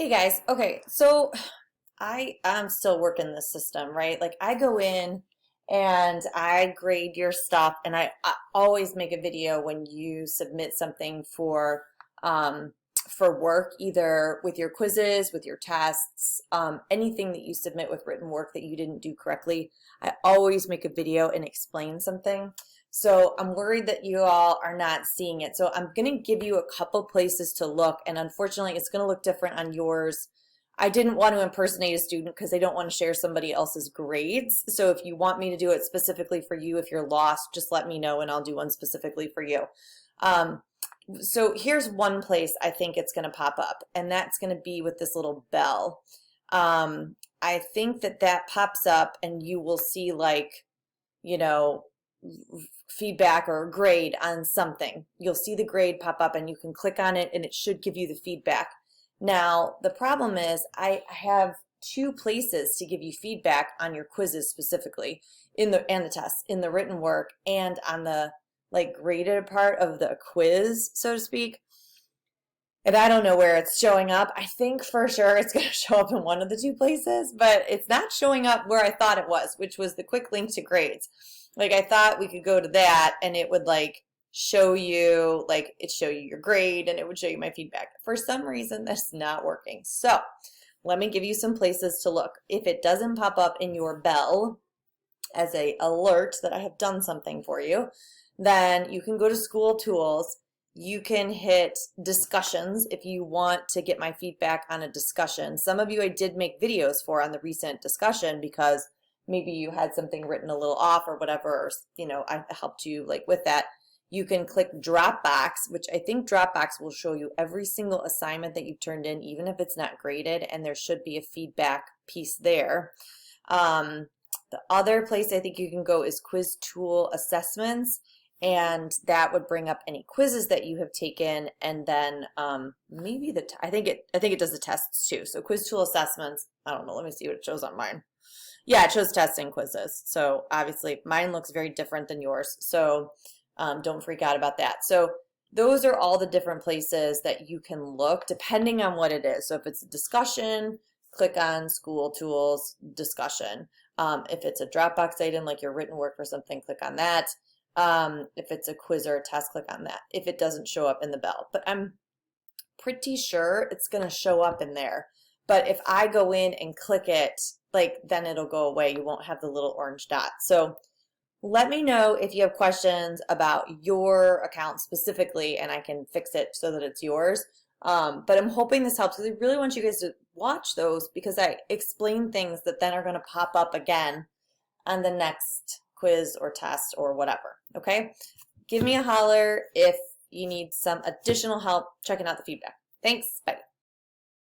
Hey guys, okay, so I'm still working this system, right? Like I go in and I grade your stuff and I always make a video when you submit something um, for work, either with your quizzes, with your tests, anything that you submit with written work that you didn't do correctly. I always make a video and explain something. So I'm worried that you all are not seeing it. So I'm going to give you a couple places to look, and unfortunately it's going to look different on yours. I didn't want to impersonate a student because I don't want to share somebody else's grades. So if you want me to do it specifically for you, if you're lost, just let me know and I'll do one specifically for you. So here's one place I think it's going to pop up, and that's going to be with this little bell. I think that pops up and you will see, like, you know, feedback or grade on something. You'll see the grade pop up and you can click on it and it should give you the feedback. Now, the problem is I have two places to give you feedback on your quizzes specifically, and the tests, in the written work and on the like graded part of the quiz, so to speak. And I don't know where it's showing up. I think for sure it's going to show up in one of the two places, but it's not showing up where I thought it was, which was the quick link to grades. Like I thought we could go to that and it would like show you, like it show you your grade and it would show you my feedback. For some reason that's not working. So let me give you some places to look. If it doesn't pop up in your bell as a alert that I have done something for you, then you can go to School Tools. You can hit discussions if you want to get my feedback on a discussion. Some of you I did make videos for on the recent discussion because maybe you had something written a little off or whatever, or, you know, I helped you like with that. You can click Dropbox, which I think Dropbox will show you every single assignment that you've turned in, even if it's not graded, and there should be a feedback piece there. The other place I think you can go is Quiz Tool Assessments, and that would bring up any quizzes that you have taken, and then maybe I think it does the tests too. So Quiz Tool Assessments, I don't know, let me see what it shows on mine. Yeah, it shows tests and quizzes. So obviously mine looks very different than yours. So don't freak out about that. So those are all the different places that you can look depending on what it is. So if it's a discussion, click on School Tools Discussion. If it's a Dropbox item like your written work or something, click on that. If it's a quiz or a test, click on that if it doesn't show up in the bell. But I'm pretty sure it's going to show up in there. But if I go in and click it, like, then it'll go away. You won't have the little orange dot. So let me know if you have questions about your account specifically, and I can fix it so that it's yours. But I'm hoping this helps because I really want you guys to watch those because I explain things that then are going to pop up again on the next quiz or test or whatever. Okay? Give me a holler if you need some additional help checking out the feedback. Thanks. Bye.